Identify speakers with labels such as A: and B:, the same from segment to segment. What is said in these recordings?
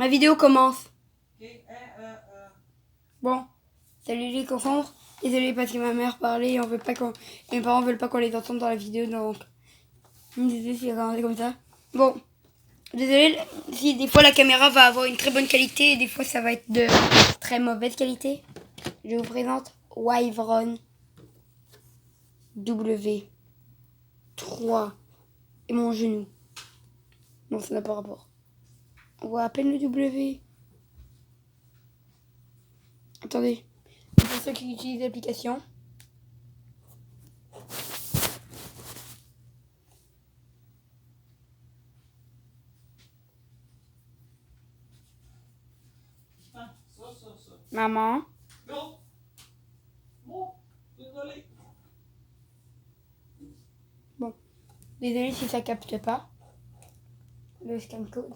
A: Ma vidéo commence. Bon, salut les concombres. Désolé parce que ma mère parlait et on veut pas qu'on... et mes parents veulent pas qu'on les entende dans la vidéo, donc... Désolé si ça a commencé comme ça. Bon, désolé si des fois la caméra va avoir une très bonne qualité et des fois ça va être de très mauvaise qualité. Je vous présente Wyvron W3 et mon genou. Non, ça n'a pas rapport. On voit à peine le W. Attendez. Pour ceux qui utilisent l'application. Maman.
B: Non. Bon, désolé.
A: Bon. Désolé si ça capte pas. Le scan code.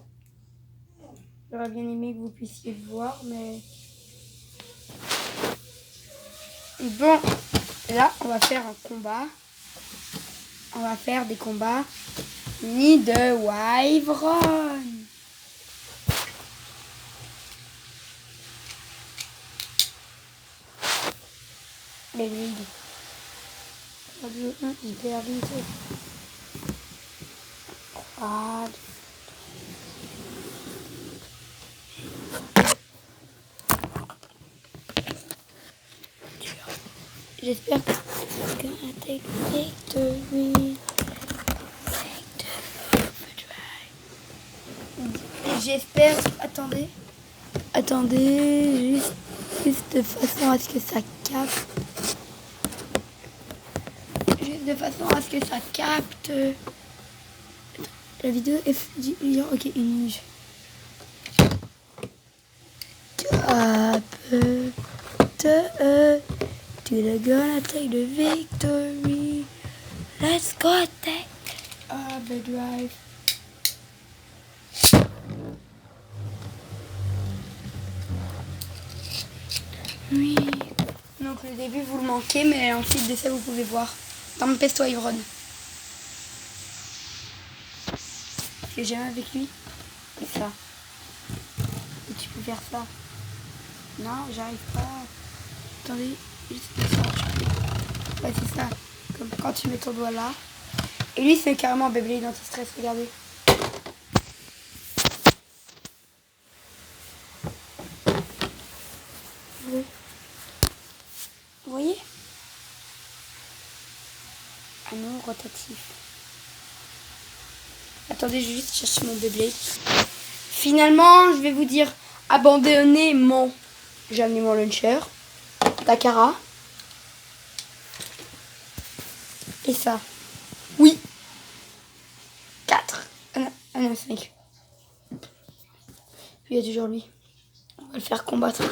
A: J'aurais bien aimé que vous puissiez le voir, mais... Bon. Là, on va faire un combat. On va faire des combats ni de Wyvron. Les ligues. 3, 2, 1, hyper vite. 3, 2. J'espère que take victory. J'espère. Attendez, juste de façon à ce que ça capte. Juste de façon à ce que ça capte. La vidéo est... Ok, une minute. To the gonna take the victory. Let's go take the drive. Oui. Donc le début vous le manquez, mais ensuite de ça vous pouvez voir. Dans mon pesto Wyvron. J'ai jamais avec lui. Et ça. Et tu peux faire ça. Non, j'arrive pas. Attendez, juste ça. Ouais, c'est ça. Comme quand tu mets ton doigt là. Et lui, c'est carrément Beyblade anti-stress, regardez. Oui. Vous voyez? Ah non, rotatif. Attendez, je vais juste chercher mon Beyblade. Finalement, je vais vous dire abandonner mon... J'ai amené mon launcher. Takara. Et ça. Oui. 4. Ah non, 5. Puis il y a toujours lui. On va le faire combattre.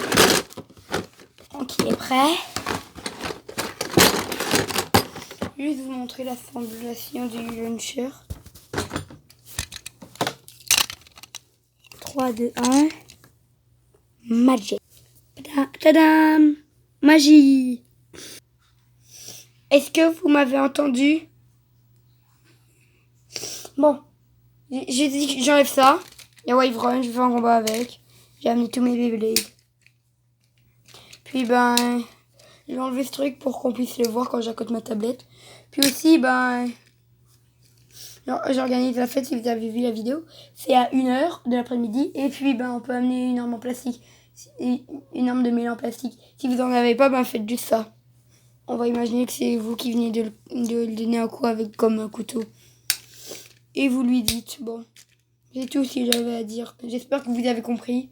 A: Donc il est prêt. Juste vous montrer l'assemblation du launcher. 3, 2, 1. Magic. Tadam! Magie! Est-ce que vous m'avez entendu? Bon. J'ai dit que j'enlève ça. Il y a Wyvron, je vais faire un combat avec. J'ai amené tous mes Beyblades. Puis ben... J'ai enlevé ce truc pour qu'on puisse le voir quand j'accote ma tablette. Puis aussi, ben... J'organise la fête si vous avez vu la vidéo. C'est à 1h de l'après-midi. Et puis ben on peut amener une arme en plastique. Une arme de mêlée en plastique. Si vous en avez pas, ben faites juste ça. On va imaginer que c'est vous qui venez de le donner un coup avec comme un couteau. Et vous lui dites, bon, c'est tout ce que j'avais à dire. J'espère que vous avez compris.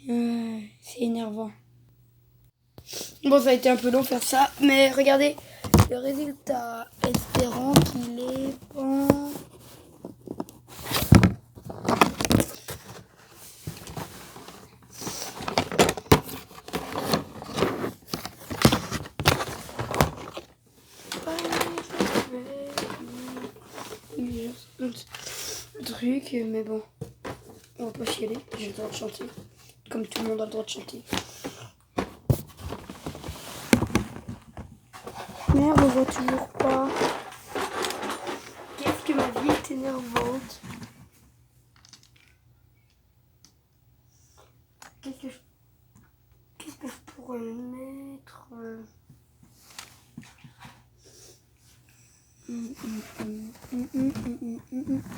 A: C'est énervant. Bon, ça a été un peu long faire ça, mais regardez le résultat. Espérons qu'il est bon. Le truc, mais bon, on va pas chialer, j'ai le droit de chanter, comme tout le monde a le droit de chanter. Merde, on voit toujours pas. Qu'est-ce que ma vie est énervante. pourrait le mettre.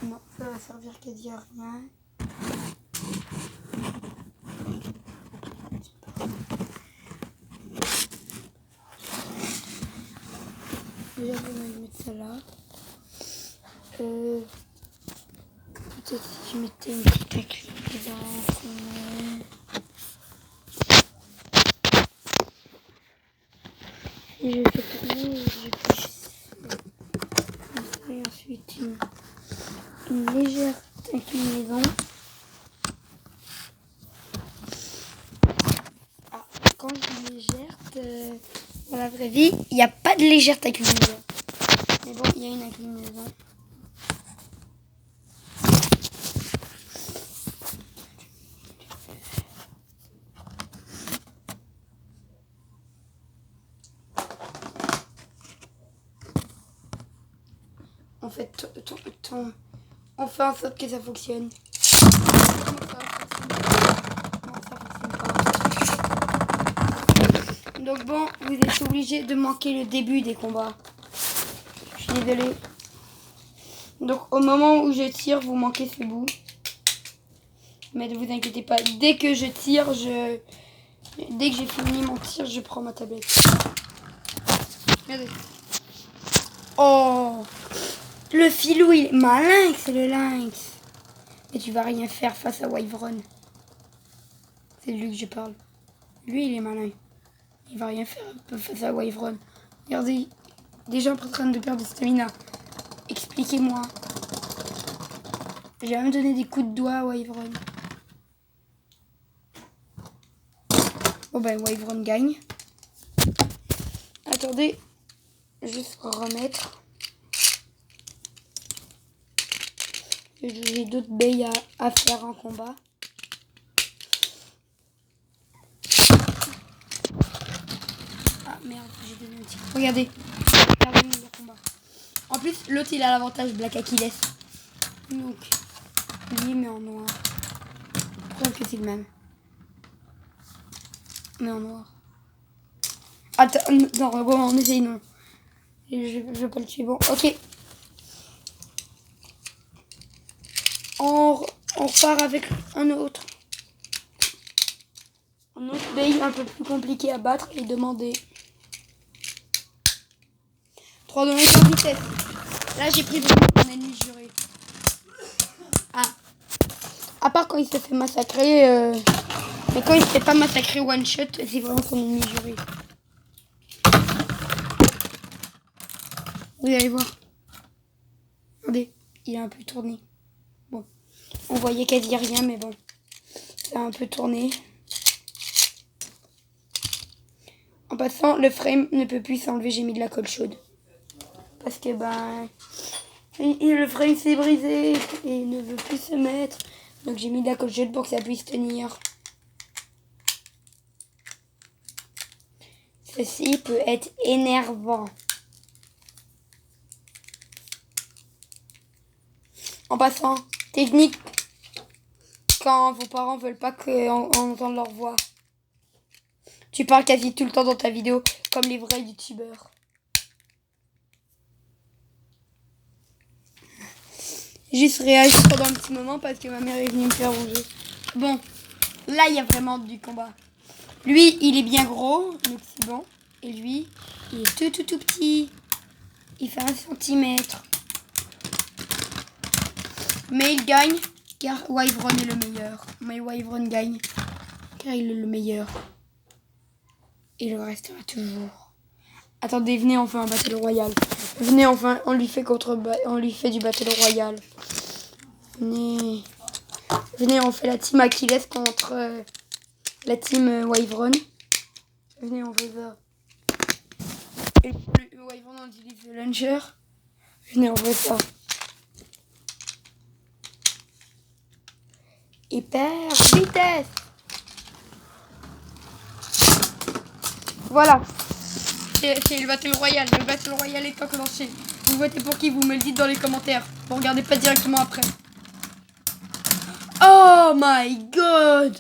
A: Non, ça va servir quasi à rien. Déjà, je vais mettre ça là. Peut-être si je mettais une petite inclinaison. Et je fais tourner et je pousse. Et ensuite une légère inclinaison. Ah, quand je dis légère, dans la vraie vie, il n'y a pas de légère inclinaison. Mais bon, il y a une inclinaison. En fait, on fait en sorte que ça fonctionne. Non, ça fonctionne pas. Donc bon, vous êtes obligé de manquer le début des combats. Je suis désolée. Donc au moment où je tire, vous manquez ce bout. Mais ne vous inquiétez pas, dès que je tire, dès que j'ai fini mon tir, je prends ma tablette. Regardez. Oh, le filou, il est malin, c'est le lynx. Et tu vas rien faire face à Wyvern. C'est de lui que je parle. Lui, il est malin. Il va rien faire face à Wyvern. Regardez, déjà en train de perdre de stamina. Expliquez-moi. J'ai même donné des coups de doigt à Wyvern. Bon ben, Wyvern gagne. Attendez, juste remettre. J'ai d'autres baies à faire en combat. Ah merde, j'ai donné un petit. Regardez. Regardez le combat. En plus, l'autre il a l'avantage Black Achilles. Donc, lui mais en noir. Je trouve que c'est le même. Mais en noir. Attends, non, bon, on essaye, non. Je veux pas le tuer. Bon, ok. On repart avec un autre. Un autre bail un peu plus compliqué à battre et demander. 3 de vitesse. Là, j'ai pris vraiment mon ennemi juré. Ah. À part quand il se fait massacrer. Mais quand il se fait pas massacrer one shot, c'est vraiment son ennemi juré. Vous allez voir. Regardez, il a un peu tourné. Bon, on voyait quasi rien, mais bon, ça a un peu tourné. En passant, le frame ne peut plus s'enlever, j'ai mis de la colle chaude. Parce que, le frame s'est brisé et il ne veut plus se mettre. Donc j'ai mis de la colle chaude pour que ça puisse tenir. Ceci peut être énervant. En passant, technique, quand vos parents veulent pas qu'on entende leur voix. Tu parles quasi tout le temps dans ta vidéo, comme les vrais youtubeurs. Juste réagir pendant un petit moment parce que ma mère est venue me faire ronger. Bon, là il y a vraiment du combat. Lui, il est bien gros, donc c'est bon. Et lui, il est tout petit. Il fait 1 centimètre. Mais il gagne car Wyvern est le meilleur. Mais Wyvern gagne car il est le meilleur. Et le restera toujours. Attendez, venez, on fait un battle royal. Venez, enfin, on lui fait du battle royal. Venez. Venez, on fait la team Achilles contre la team Wyvern. Venez, on fait ça. Et le Wyvern, on utilise le launcher. Venez, on fait ça. Hyper vitesse. Voilà. C'est le Battle Royale. Le Battle Royale est enclenché. Vous votez pour qui? Vous me le dites dans les commentaires. Vous regardez pas directement après. Oh my god!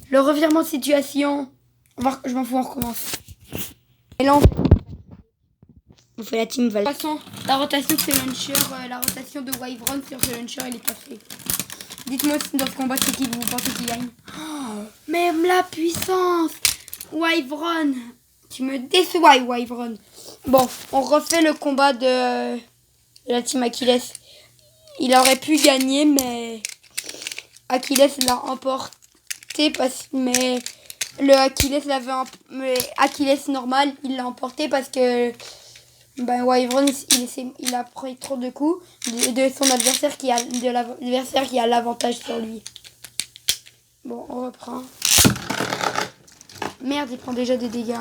A: Le revirement de situation. Je m'en fous, on recommence. Et là, on fait la team Val. De toute façon, la rotation de ce launcher, la rotation de Wyvern sur ce launcher, elle est passée. Dites-moi si dans ce combat, c'est qui vous pensez qu'il gagne. Oh, même la puissance Wyvern. Tu me déçois, Wyvern. Bon, on refait le combat de la team Achilles. Il aurait pu gagner, mais Achilles l'a emporté mais le Achilles Achilles normal, il l'a emporté parce que Wyvern il a pris trop de coups de son adversaire qui a l'avantage sur lui. Bon, on reprend. Merde, il prend déjà des dégâts.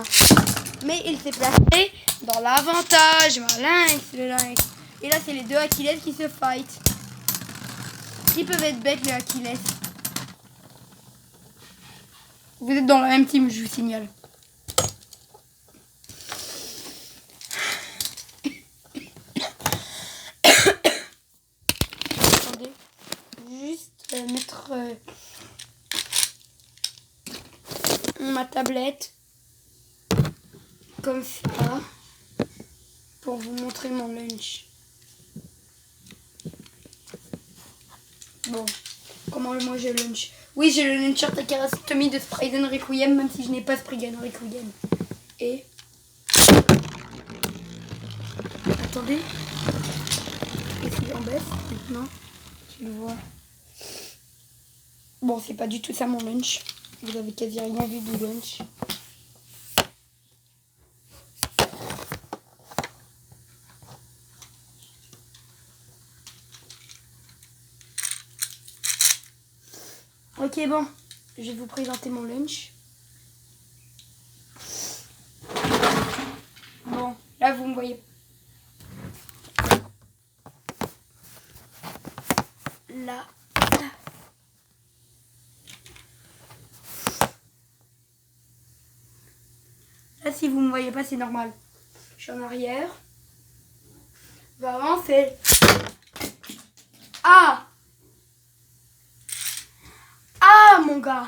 A: Mais il s'est placé dans l'avantage. Le lynx. Et là, c'est les deux Achilles qui se fight. Qui peuvent être bêtes, les Achilles. Vous êtes dans la même team, je vous signale. Attendez. Juste mettre ma tablette comme ça pour vous montrer mon lunch. Bon, comment moi j'ai le lunch? Oui, j'ai le luncher Takarastomi de Sprayden Requiem, même si je n'ai pas Sprayden Requiem. Et attendez. Et si j'en baisse maintenant, tu le vois. Bon, c'est pas du tout ça mon lunch. Vous avez quasi rien vu du lunch. Ok, bon, je vais vous présenter mon lunch. Bon, là vous me voyez. Là. Là, si vous me voyez pas, c'est normal. Je suis en arrière. Vraiment, c'est... Ah! Ah, mon gars!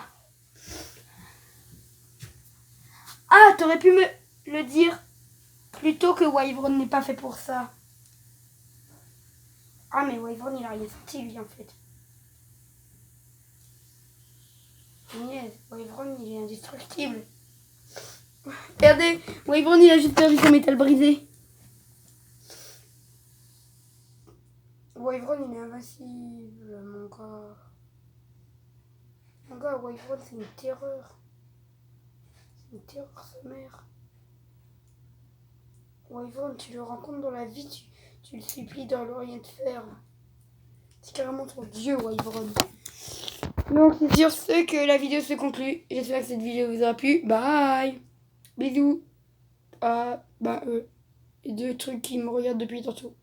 A: Ah, t'aurais pu me le dire plus tôt que Wyvern n'est pas fait pour ça. Ah, mais Wyvern, il a rien senti, lui, en fait. Yes, Wyvern, il est indestructible. Regardez, Wyvern, il a juste perdu son métal brisé. Wyvern, il est invincible, mon gars. Mon gars, Wyvern, c'est une terreur. C'est une terreur, sa mère. Wyvern, tu le rencontres dans la vie, tu le supplies dans le rien de faire. C'est carrément ton dieu, Wyvern. Donc, c'est sur ce que la vidéo se conclut. J'espère que cette vidéo vous aura plu. Bye! Bisous! Ah, les deux trucs qui me regardent depuis tantôt.